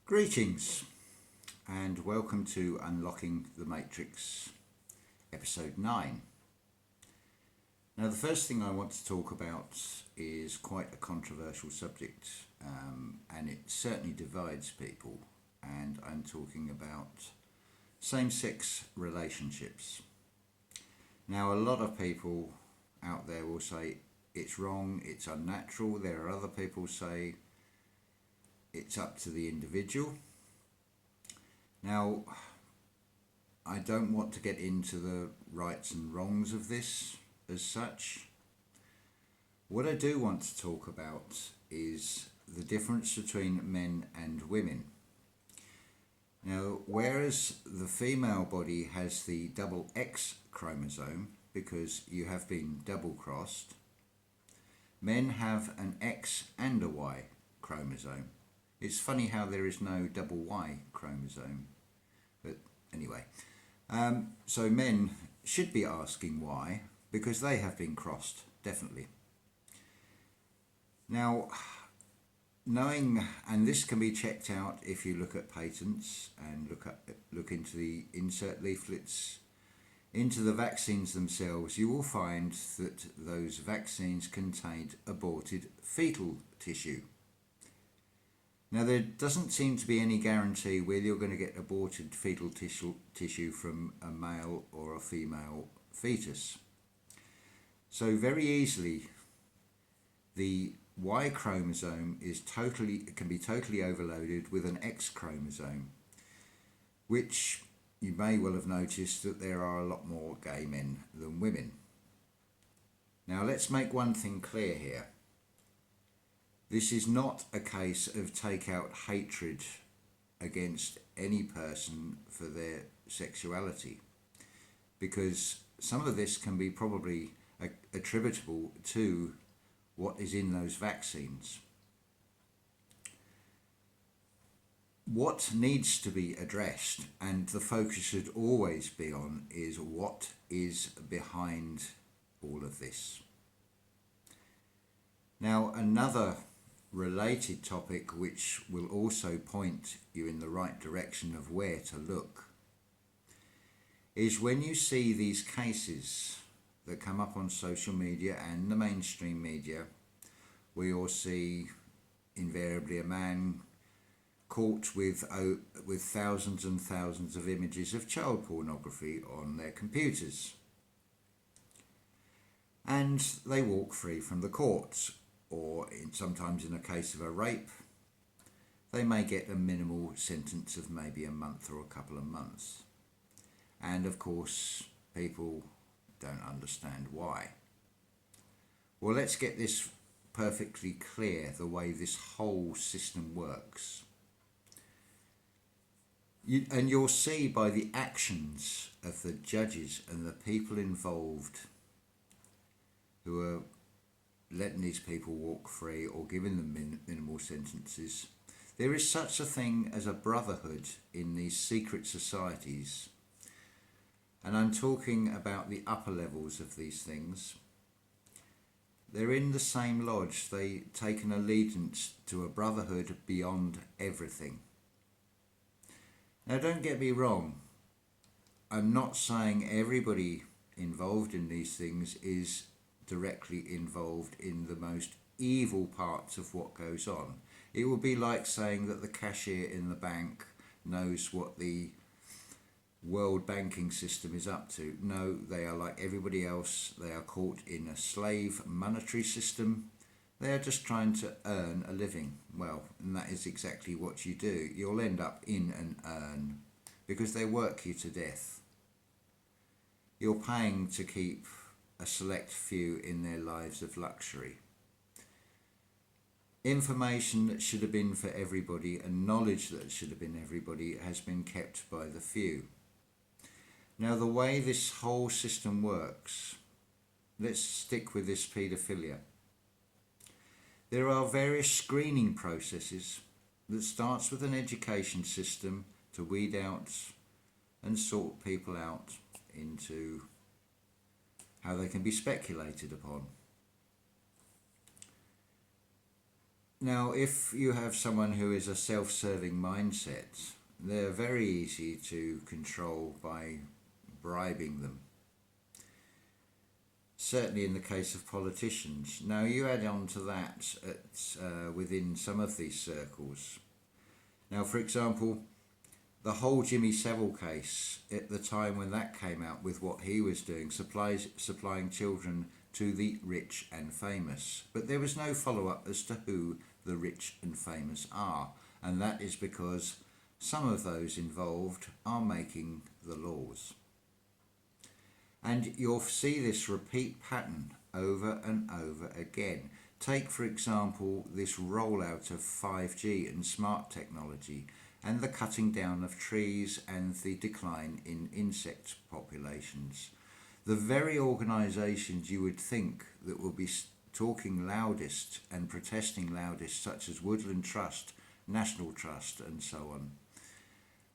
Greetings and welcome to Unlocking the Matrix, episode 9. Now, the first thing I want to talk about is quite a controversial subject, and it certainly divides people, and I'm talking about same-sex relationships. Now, a lot of people out there will say it's wrong, it's unnatural. There are other people who say it's up to the individual. Now, I don't want to get into the rights and wrongs of this as such. What I do want to talk about is the difference between men and women. Now, whereas the female body has the double X chromosome because you have been double crossed, men have an X and a Y chromosome. It's funny how there is no double Y chromosome, but anyway. So men should be asking why, because they have been crossed, definitely. Now, knowing, and this can be checked out if you look at patents and look into the insert leaflets, into the vaccines themselves, you will find that those vaccines contained aborted fetal tissue. Now, there doesn't seem to be any guarantee whether you're going to get aborted fetal tissue from a male or a female fetus. So very easily, the Y chromosome can be totally overloaded with an X chromosome, which you may well have noticed that there are a lot more gay men than women. Now, let's make one thing clear here. This is not a case of take out hatred against any person for their sexuality, because some of this can be probably attributable to what is in those vaccines. What needs to be addressed, and the focus should always be on, is what is behind all of this. Now, another related topic which will also point you in the right direction of where to look is when you see these cases that come up on social media and the mainstream media, where you'll see invariably a man caught with thousands and thousands of images of child pornography on their computers, and they walk free from the courts. Or sometimes in a case of a rape, they may get a minimal sentence of maybe a month or a couple of months. And of course, people don't understand why. Well, let's get this perfectly clear, the way this whole system works. And you'll see by the actions of the judges and the people involved who are letting these people walk free or giving them minimal sentences, there is such a thing as a brotherhood in these secret societies. And I'm talking about the upper levels of these things. They're in the same lodge. They take an allegiance to a brotherhood beyond everything. Now, don't get me wrong. I'm not saying everybody involved in these things is directly involved in the most evil parts of what goes on. It would be like saying that the cashier in the bank knows what the world banking system is up to. No, they are like everybody else. They are caught in a slave monetary system. They are just trying to earn a living. Well, and that is exactly what you do. You'll end up in an earn because they work you to death. You're paying to keep a select few in their lives of luxury. Information that should have been for everybody and knowledge that should have been everybody has been kept by the few. Now, the way this whole system works, let's stick with this paedophilia. There are various screening processes that starts with an education system to weed out and sort people out into how they can be speculated upon. Now, if you have someone who is a self-serving mindset, they're very easy to control by bribing them. Certainly in the case of politicians. Now, you add on to that within some of these circles. Now, for example, the whole Jimmy Savile case, at the time when that came out with what he was doing, supplying children to the rich and famous. But there was no follow-up as to who the rich and famous are. And that is because some of those involved are making the laws. And you'll see this repeat pattern over and over again. Take, for example, this rollout of 5G and smart technology and the cutting down of trees and the decline in insect populations. The very organisations you would think that will be talking loudest and protesting loudest, such as Woodland Trust, National Trust and so on,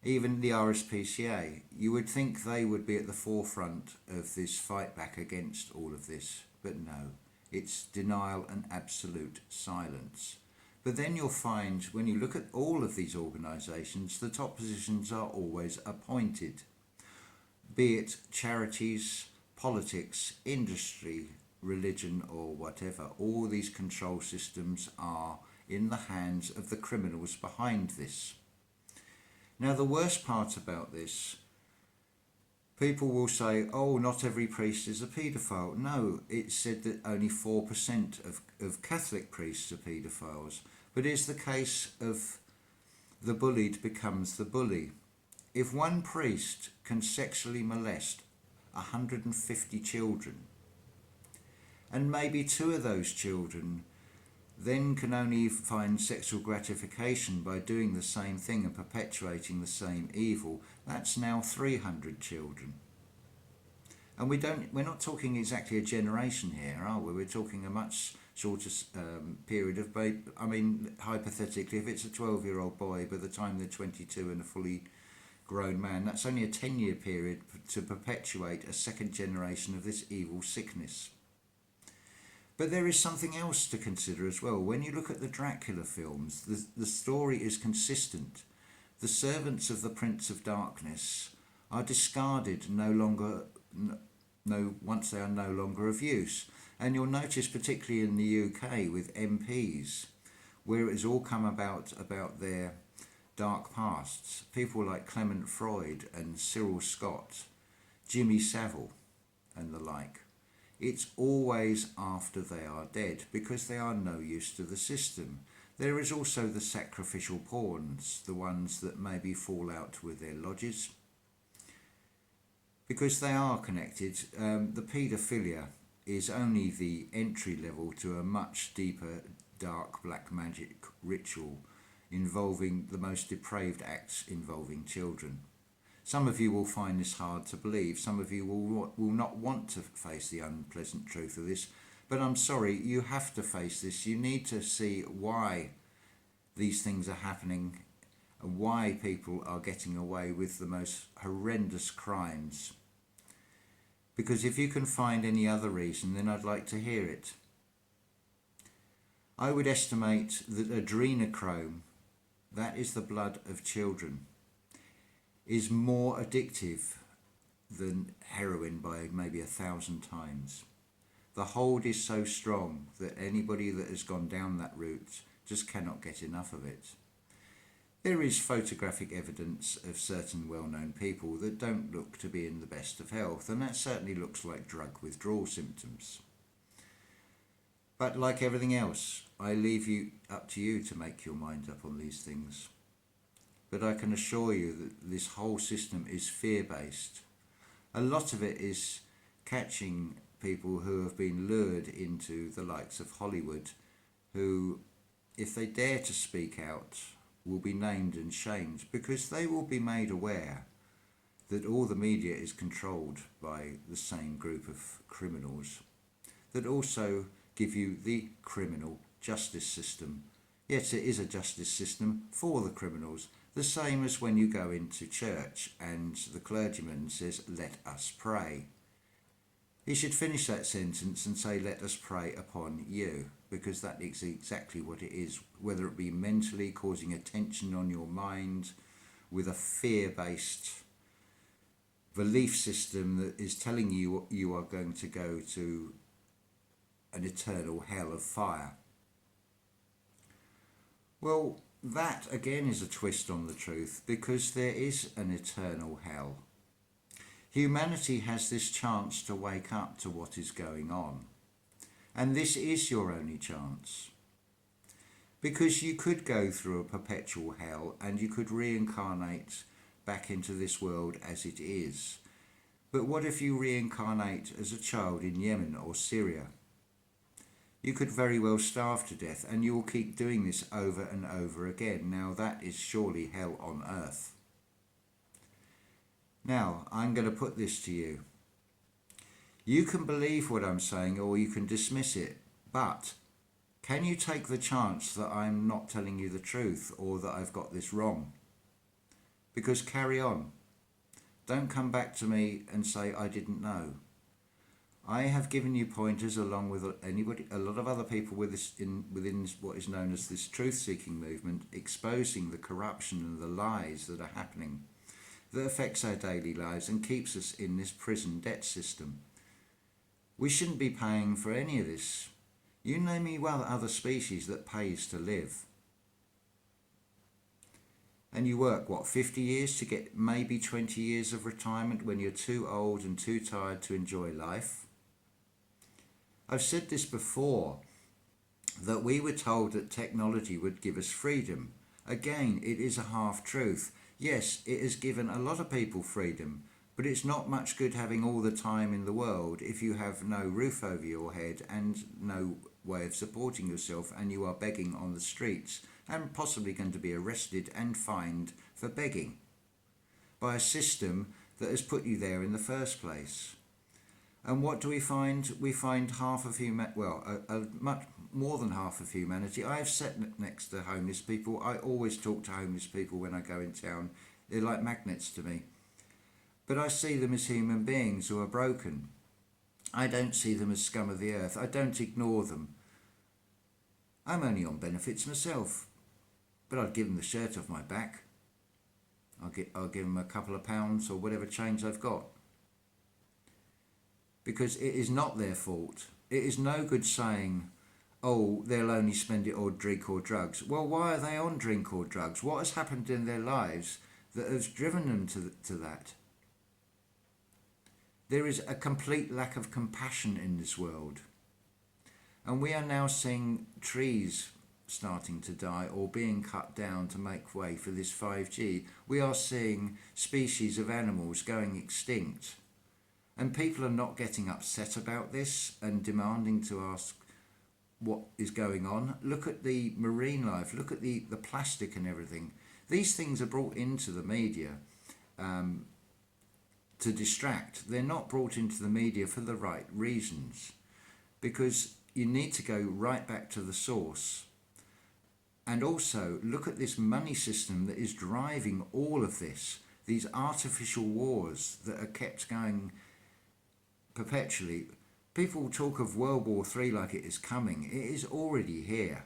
even the RSPCA, you would think they would be at the forefront of this fight back against all of this, but no, it's denial and absolute silence. But then you'll find, when you look at all of these organisations, the top positions are always appointed, be it charities, politics, industry, religion or whatever. All these control systems are in the hands of the criminals behind this. Now, the worst part about this, people will say, oh, not every priest is a paedophile. No, it's said that only 4% of Catholic priests are paedophiles. But it's the case of the bullied becomes the bully. If one priest can sexually molest 150 children, and maybe 2 of those children then can only find sexual gratification by doing the same thing and perpetuating the same evil, that's now 300 children. And we're not talking exactly a generation here, are we? We're talking a much shorter period of, hypothetically, if it's a 12-year-old boy, by the time they're 22 and a fully grown man, that's only a 10-year period to perpetuate a second generation of this evil sickness. But there is something else to consider as well. When you look at the Dracula films, the story is consistent. The servants of the Prince of Darkness are discarded once they are no longer of use. And you'll notice, particularly in the UK with MPs, where it has all come about their dark pasts, people like Clement Freud and Cyril Scott, Jimmy Savile and the like. It's always after they are dead, because they are no use to the system. There is also the sacrificial pawns, the ones that maybe fall out with their lodges, because they are connected. The paedophilia is only the entry level to a much deeper, dark black magic ritual involving the most depraved acts involving children. Some of you will find this hard to believe. Some of you will not want to face the unpleasant truth of this. But I'm sorry, you have to face this. You need to see why these things are happening and why people are getting away with the most horrendous crimes. Because if you can find any other reason, then I'd like to hear it. I would estimate that adrenochrome, that is the blood of children, is more addictive than heroin by maybe 1,000 times. The hold is so strong that anybody that has gone down that route just cannot get enough of it. There is photographic evidence of certain well-known people that don't look to be in the best of health, and that certainly looks like drug withdrawal symptoms. But like everything else, I leave you up to you to make your mind up on these things. But I can assure you that this whole system is fear-based. A lot of it is catching people who have been lured into the likes of Hollywood, who, if they dare to speak out, will be named and shamed, because they will be made aware that all the media is controlled by the same group of criminals that also give you the criminal justice system. Yes, it is a justice system for the criminals. The same as when you go into church and the clergyman says, "Let us pray." He should finish that sentence and say, "Let us pray upon you." because that is exactly what it is, whether it be mentally causing a tension on your mind with a fear-based belief system that is telling you you are going to go to an eternal hell of fire. Well, that again is a twist on the truth, because there is an eternal hell. Humanity has this chance to wake up to what is going on. And this is your only chance. Because you could go through a perpetual hell and you could reincarnate back into this world as it is. But what if you reincarnate as a child in Yemen or Syria? You could very well starve to death, and you will keep doing this over and over again. Now that is surely hell on earth. Now, I'm going to put this to you. You can believe what I'm saying or you can dismiss it, but can you take the chance that I'm not telling you the truth or that I've got this wrong? Because carry on. Don't come back to me and say I didn't know. I have given you pointers along with a lot of other people within what is known as this truth-seeking movement, exposing the corruption and the lies that are happening, that affects our daily lives and keeps us in this prison debt system. We shouldn't be paying for any of this. You name me well other species that pays to live. And you work, 50 years to get maybe 20 years of retirement when you're too old and too tired to enjoy life? I've said this before, that we were told that technology would give us freedom. Again, it is a half-truth. Yes, it has given a lot of people freedom, but it's not much good having all the time in the world if you have no roof over your head and no way of supporting yourself, and you are begging on the streets and possibly going to be arrested and fined for begging by a system that has put you there in the first place. And what do we find? We find half of much more than half of humanity. I have sat next to homeless people. I always talk to homeless people when I go in town. They're like magnets to me. But I see them as human beings who are broken. I don't see them as scum of the earth. I don't ignore them. I'm only on benefits myself. But I'd give them the shirt off my back. I'll give them a couple of pounds or whatever change I've got. Because it is not their fault. It is no good saying, oh, they'll only spend it on drink or drugs. Well, why are they on drink or drugs? What has happened in their lives that has driven them to that? There is a complete lack of compassion in this world. And we are now seeing trees starting to die or being cut down to make way for this 5G. We are seeing species of animals going extinct. And people are not getting upset about this and demanding to ask what is going on. Look at the marine life, look at the plastic and everything. These things are brought into the media to distract. They're not brought into the media for the right reasons, because you need to go right back to the source. And also look at this money system that is driving all of this, these artificial wars that are kept going perpetually. People talk of World War III like it is coming. It is already here.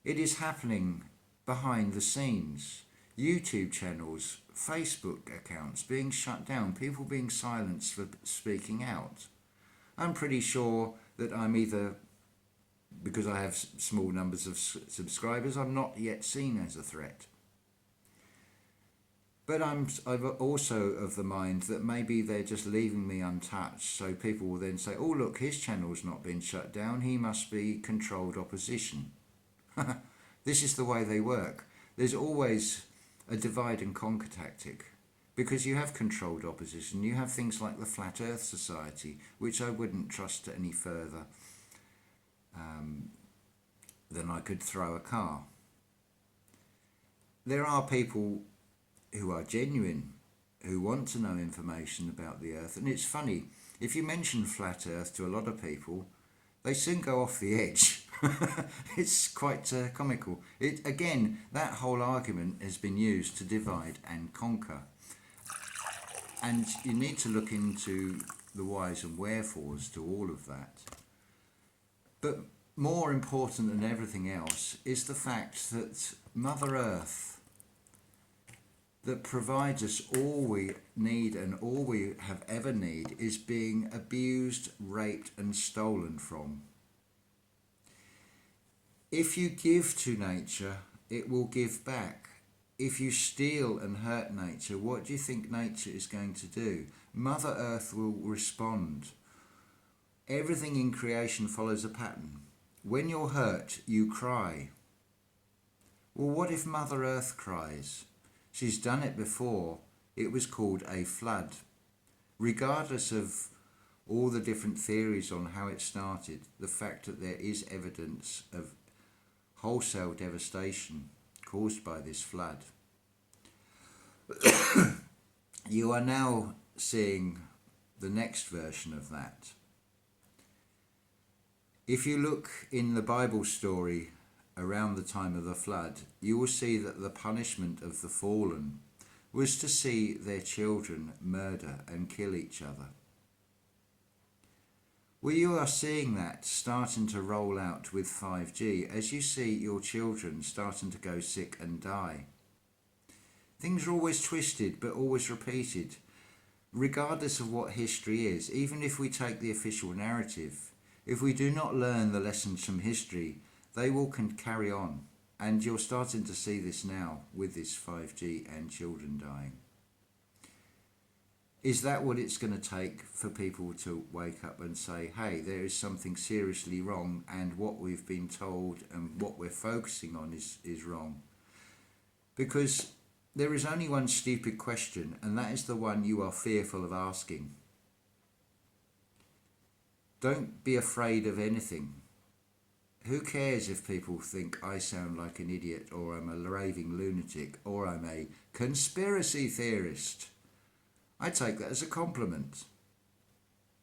It is happening behind the scenes. YouTube channels, Facebook accounts being shut down, people being silenced for speaking out. I'm pretty sure that I'm either, because I have small numbers of subscribers, I'm not yet seen as a threat. But I'm also of the mind that maybe they're just leaving me untouched, so people will then say, oh look, his channel's not been shut down, he must be controlled opposition. This is the way they work. There's always a divide and conquer tactic, because you have controlled opposition. You have things like the Flat Earth Society, which I wouldn't trust any further than I could throw a car. There are people who are genuine, who want to know information about the Earth. And it's funny, if you mention Flat Earth to a lot of people, they soon go off the edge. It's quite comical. Again, that whole argument has been used to divide and conquer. And you need to look into the whys and wherefores to all of that. But more important than everything else is the fact that Mother Earth, that provides us all we need and all we have ever need, is being abused, raped and stolen from. If you give to nature, it will give back. If you steal and hurt nature, what do you think nature is going to do? Mother Earth will respond. Everything in creation follows a pattern. When you're hurt, you cry. Well, what if Mother Earth cries? She's done it before. It was called a flood. Regardless of all the different theories on how it started, the fact that there is evidence of wholesale devastation caused by this flood. You are now seeing the next version of that. If you look in the Bible story around the time of the flood, you will see that the punishment of the fallen was to see their children murder and kill each other. Well, you are seeing that starting to roll out with 5G as you see your children starting to go sick and die. Things are always twisted but always repeated, regardless of what history is. Even if we take the official narrative, if we do not learn the lessons from history, they will carry on. And you're starting to see this now with this 5G and children dying. Is that what it's going to take for people to wake up and say, hey, there is something seriously wrong and what we've been told and what we're focusing on is wrong? Because there is only one stupid question, and that is the one you are fearful of asking. Don't be afraid of anything. Who cares if people think I sound like an idiot, or I'm a raving lunatic, or I'm a conspiracy theorist? I take that as a compliment.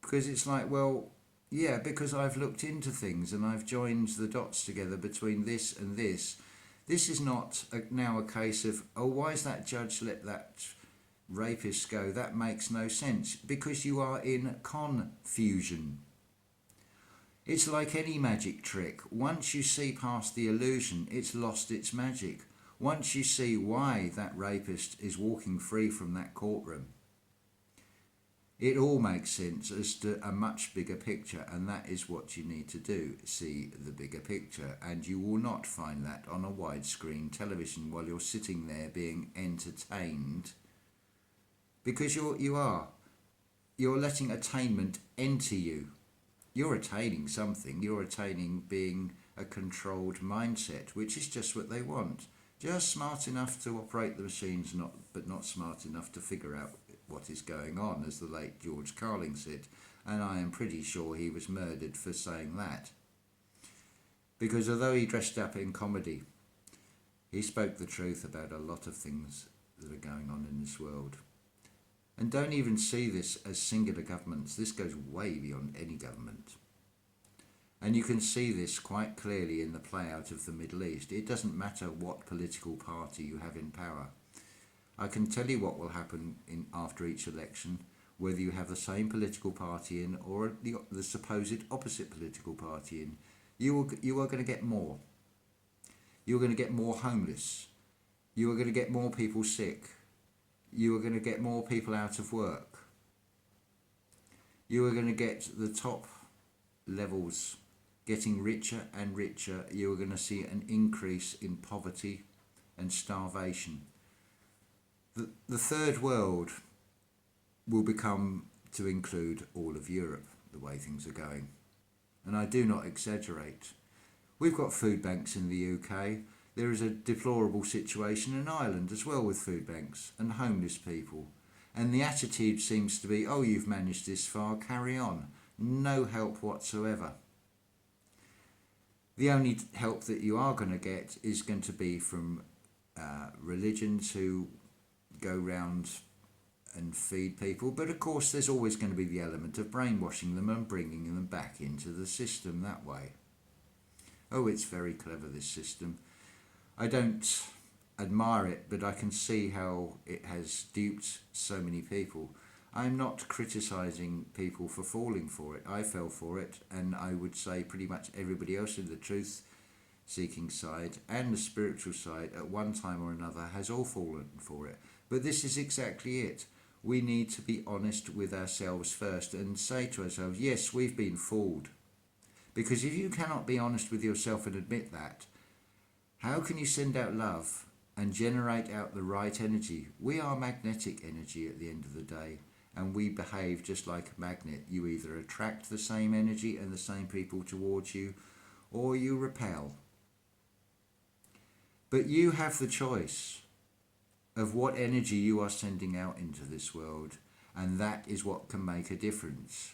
Because it's like, well, yeah, because I've looked into things and I've joined the dots together between this and this. This is not now a case of, oh, why is that judge let that rapist go? That makes no sense. Because you are in confusion. It's like any magic trick. Once you see past the illusion, it's lost its magic. Once you see why that rapist is walking free from that courtroom, it all makes sense as to a much bigger picture, and that is what you need to do, see the bigger picture. And you will not find that on a widescreen television while you're sitting there being entertained, because you're letting attainment enter you. You're attaining something. You're attaining being a controlled mindset, which is just what they want. Just smart enough to operate the machines, but not smart enough to figure out what is going on, as the late George Carling said, and I am pretty sure he was murdered for saying that. Because although he dressed up in comedy, he spoke the truth about a lot of things that are going on in this world. And don't even see this as singular governments. This goes way beyond any government. And you can see this quite clearly in the play out of the Middle East. It doesn't matter what political party you have in power. I can tell you what will happen after each election, whether you have the same political party in or the supposed opposite political party in. You are going to get more. You're going to get more homeless. You are going to get more people sick. You are going to get more people out of work. You are going to get the top levels getting richer and richer. You are going to see an increase in poverty and starvation. The third world will become to include all of Europe, the way things are going. And I do not exaggerate. We've got food banks in the UK. There is a deplorable situation in Ireland as well with food banks and homeless people. And the attitude seems to be, oh, you've managed this far, carry on. No help whatsoever. The only help that you are going to get is going to be from religions who go round and feed people. But of course there's always going to be the element of brainwashing them and bringing them back into the system that way. Oh, it's very clever, this system. I don't admire it, but I can see how it has duped so many people. I'm not criticising people for falling for it. I fell for it, and I would say pretty much everybody else in the truth seeking side and the spiritual side at one time or another has all fallen for it. But this is exactly it. We need to be honest with ourselves first and say to ourselves, yes, we've been fooled. Because if you cannot be honest with yourself and admit that, how can you send out love and generate out the right energy? We are magnetic energy at the end of the day, and we behave just like a magnet. You either attract the same energy and the same people towards you, or you repel. But you have the choice of what energy you are sending out into this world, and that is what can make a difference.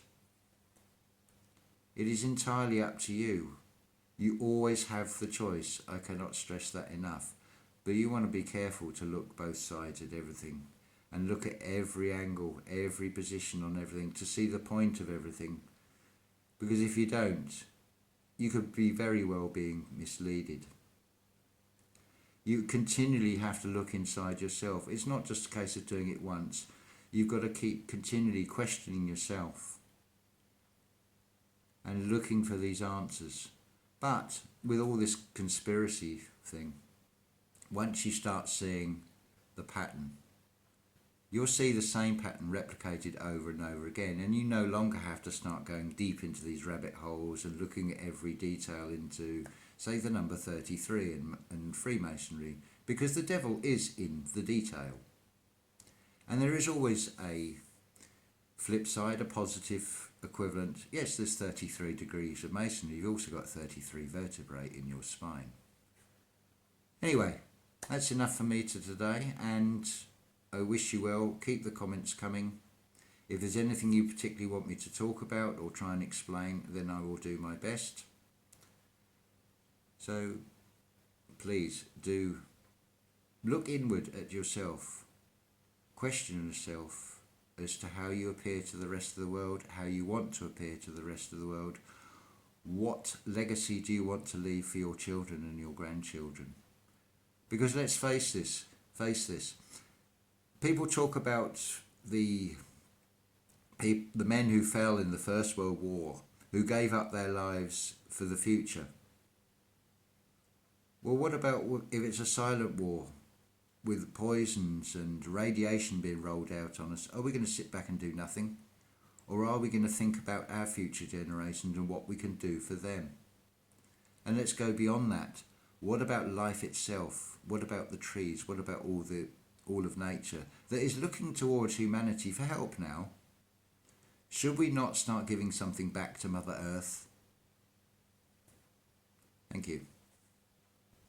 It is entirely up to you. You always have the choice. I cannot stress that enough. But you want to be careful to look both sides at everything and look at every angle, every position on everything to see the point of everything. Because if you don't, you could be very well being misleaded. You continually have to look inside yourself. It's not just a case of doing it once. You've got to keep continually questioning yourself and looking for these answers. But with all this conspiracy thing, once you start seeing the pattern, you'll see the same pattern replicated over and over again, and you no longer have to start going deep into these rabbit holes and looking at every detail into, say, the number 33 and Freemasonry, because the devil is in the detail. And there is always a flip side, a positive equivalent. Yes, there's 33 degrees of Masonry. You've also got 33 vertebrae in your spine. Anyway, that's enough for me today, and I wish you well. Keep the comments coming. If there's anything you particularly want me to talk about or try and explain, then I will do my best. So please do look inward at yourself. Question yourself as to how you appear to the rest of the world, how you want to appear to the rest of the world. What legacy do you want to leave for your children and your grandchildren? Because let's face this. People talk about the men who fell in the First World War, who gave up their lives for the future. Well, what about if it's a silent war with poisons and radiation being rolled out on us? Are we going to sit back and do nothing? Or are we going to think about our future generations and what we can do for them? And let's go beyond that. What about life itself? What about the trees? What about all of nature that is looking towards humanity for help now? Should we not start giving something back to Mother Earth? Thank you.